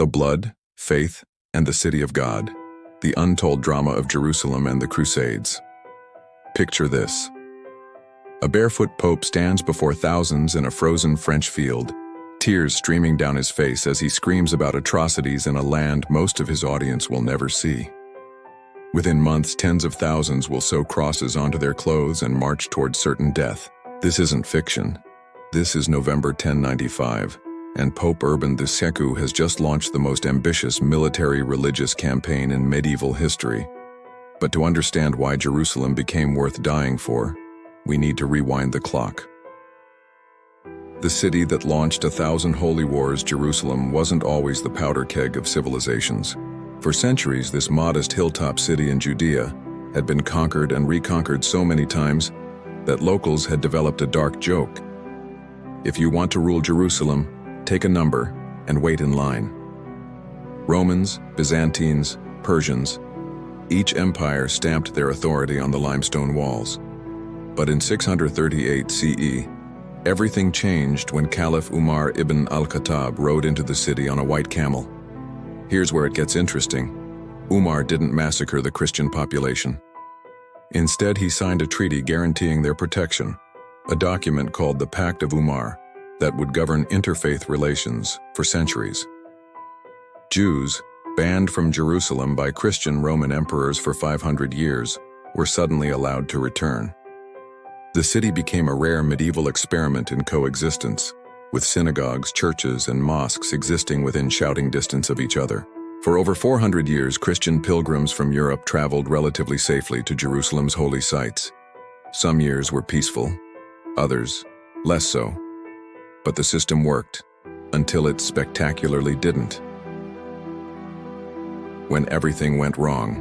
The blood, faith, and the city of God. The untold drama of Jerusalem and the Crusades. Picture this. A barefoot pope stands before thousands in a frozen French field, tears streaming down his face as he screams about atrocities in a land most of his audience will never see. Within months, tens of thousands will sew crosses onto their clothes and march toward certain death. This isn't fiction. This is November 1095, and Pope Urban II has just launched the most ambitious military-religious campaign in medieval history. But to understand why Jerusalem became worth dying for, we need to rewind the clock. The city that launched 1,000 holy wars, Jerusalem, wasn't always the powder keg of civilizations. For centuries, this modest hilltop city in Judea had been conquered and reconquered so many times that locals had developed a dark joke. If you want to rule Jerusalem, take a number and wait in line. Romans, Byzantines, Persians, each empire stamped their authority on the limestone walls. But in 638 CE, everything changed when Caliph Umar ibn al-Khattab rode into the city on a white camel. Here's where it gets interesting. Umar didn't massacre the Christian population. Instead, he signed a treaty guaranteeing their protection, a document called the Pact of Umar that would govern interfaith relations for centuries. Jews, banned from Jerusalem by Christian Roman emperors for 500 years, were suddenly allowed to return. The city became a rare medieval experiment in coexistence, with synagogues, churches, and mosques existing within shouting distance of each other. For over 400 years, Christian pilgrims from Europe traveled relatively safely to Jerusalem's holy sites. Some years were peaceful, others less so. But the system worked, until it spectacularly didn't. When everything went wrong.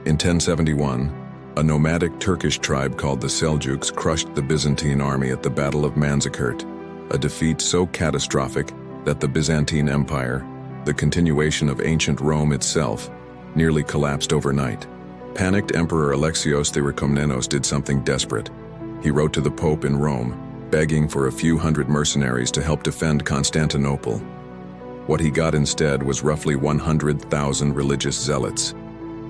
In 1071, a nomadic Turkish tribe called the Seljuks crushed the Byzantine army at the Battle of Manzikert, a defeat so catastrophic that the Byzantine Empire, the continuation of ancient Rome itself, nearly collapsed overnight. Panicked Emperor Alexios Theokomnenos did something desperate. He wrote to the Pope in Rome, begging for a few hundred mercenaries to help defend Constantinople. What he got instead was roughly 100,000 religious zealots.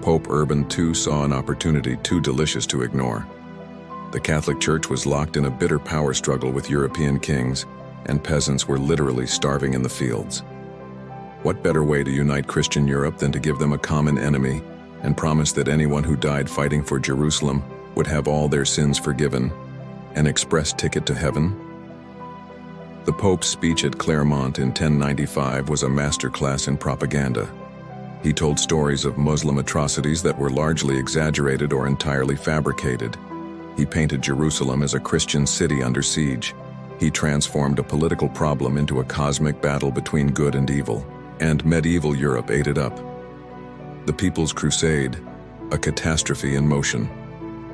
Pope Urban II saw an opportunity too delicious to ignore. The Catholic Church was locked in a bitter power struggle with European kings, and peasants were literally starving in the fields. What better way to unite Christian Europe than to give them a common enemy and promise that anyone who died fighting for Jerusalem would have all their sins forgiven, an express ticket to heaven? The Pope's speech at Clermont in 1095 was a masterclass in propaganda. He told stories of Muslim atrocities that were largely exaggerated or entirely fabricated. He painted Jerusalem as a Christian city under siege. He transformed a political problem into a cosmic battle between good and evil, and medieval Europe ate it up. The People's Crusade, a catastrophe in motion.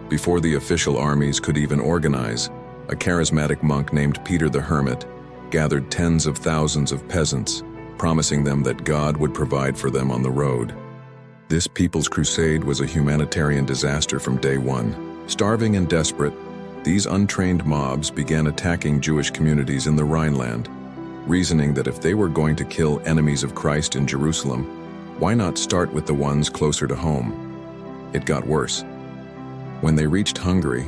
Before the official armies could even organize, a charismatic monk named Peter the Hermit gathered tens of thousands of peasants, promising them that God would provide for them on the road. This People's Crusade was a humanitarian disaster from day one. Starving and desperate, these untrained mobs began attacking Jewish communities in the Rhineland, reasoning that if they were going to kill enemies of Christ in Jerusalem, why not start with the ones closer to home? It got worse. When they reached Hungary,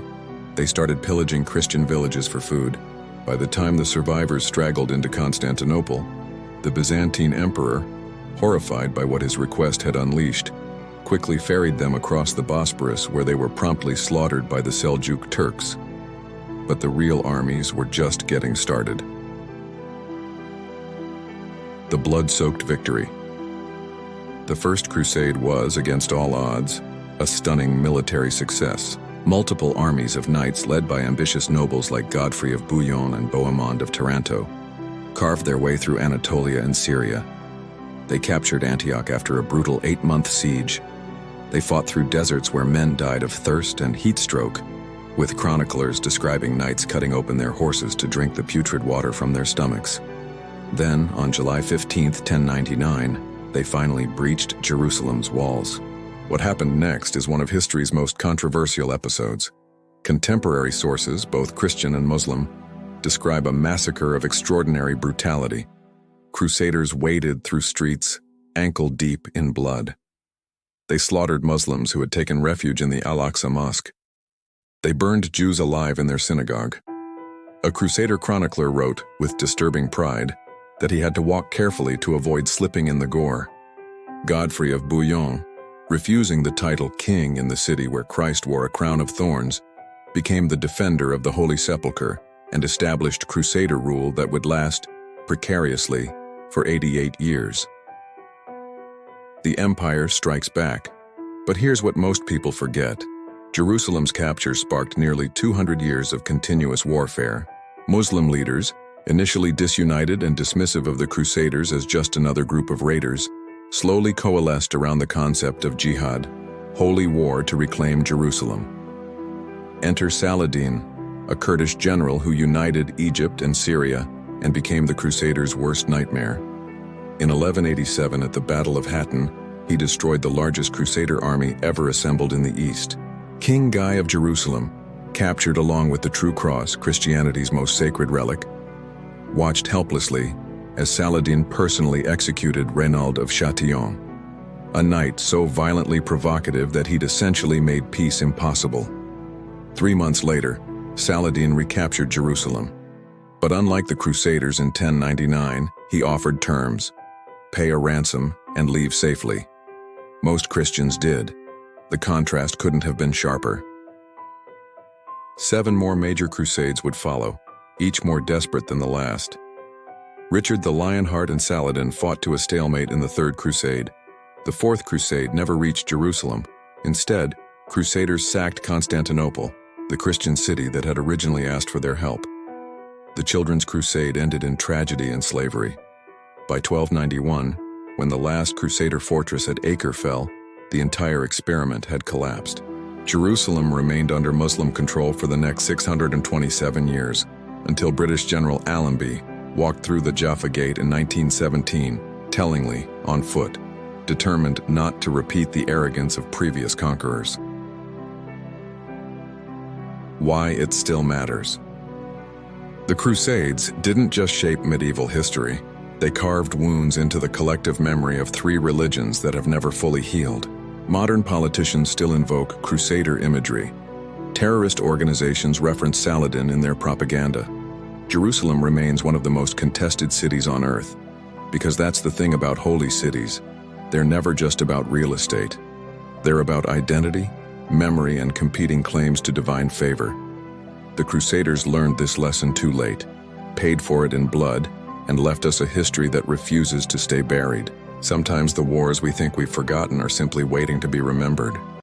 they started pillaging Christian villages for food. By the time the survivors straggled into Constantinople, the Byzantine emperor, horrified by what his request had unleashed, quickly ferried them across the Bosporus, where they were promptly slaughtered by the Seljuk Turks. But the real armies were just getting started. The blood-soaked victory. The First Crusade was, against all odds, a stunning military success. Multiple armies of knights led by ambitious nobles like Godfrey of Bouillon and Bohemond of Taranto carved their way through Anatolia and Syria. They captured Antioch after a brutal 8-month siege. They fought through deserts where men died of thirst and heat stroke, with chroniclers describing knights cutting open their horses to drink the putrid water from their stomachs. Then, on July 15, 1099, they finally breached Jerusalem's walls. What happened next is one of history's most controversial episodes. Contemporary sources, both Christian and Muslim, describe a massacre of extraordinary brutality. Crusaders waded through streets, ankle-deep in blood. They slaughtered Muslims who had taken refuge in the Al-Aqsa Mosque. They burned Jews alive in their synagogue. A Crusader chronicler wrote, with disturbing pride, that he had to walk carefully to avoid slipping in the gore. Godfrey of Bouillon, refusing the title king in the city where Christ wore a crown of thorns, became the defender of the Holy Sepulchre and established Crusader rule that would last, precariously, for 88 years. The empire strikes back, but here's what most people forget. Jerusalem's capture sparked nearly 200 years of continuous warfare. Muslim leaders, initially disunited and dismissive of the Crusaders as just another group of raiders, slowly coalesced around the concept of jihad, holy war to reclaim Jerusalem. Enter Saladin, a Kurdish general who united Egypt and Syria and became the Crusaders' worst nightmare. In 1187 at the Battle of Hattin, he destroyed the largest Crusader army ever assembled in the East. King Guy of Jerusalem, captured along with the True Cross, Christianity's most sacred relic, watched helplessly as Saladin personally executed Reynald of Châtillon, a knight so violently provocative that he'd essentially made peace impossible. 3 months later, Saladin recaptured Jerusalem. But unlike the Crusaders in 1099, he offered terms: pay a ransom and leave safely. Most Christians did. The contrast couldn't have been sharper. 7 more major crusades would follow, each more desperate than the last. Richard the Lionheart and Saladin fought to a stalemate in the Third Crusade. The Fourth Crusade never reached Jerusalem. Instead, Crusaders sacked Constantinople, the Christian city that had originally asked for their help. The Children's Crusade ended in tragedy and slavery. By 1291, when the last Crusader fortress at Acre fell, the entire experiment had collapsed. Jerusalem remained under Muslim control for the next 627 years, until British General Allenby walked through the Jaffa Gate in 1917, tellingly, on foot, determined not to repeat the arrogance of previous conquerors. Why it still matters. The Crusades didn't just shape medieval history, they carved wounds into the collective memory of 3 religions that have never fully healed. Modern politicians still invoke Crusader imagery. Terrorist organizations reference Saladin in their propaganda. Jerusalem remains one of the most contested cities on earth, because that's the thing about holy cities. They're never just about real estate. They're about identity, memory, and competing claims to divine favor. The Crusaders learned this lesson too late, paid for it in blood, and left us a history that refuses to stay buried. Sometimes the wars we think we've forgotten are simply waiting to be remembered.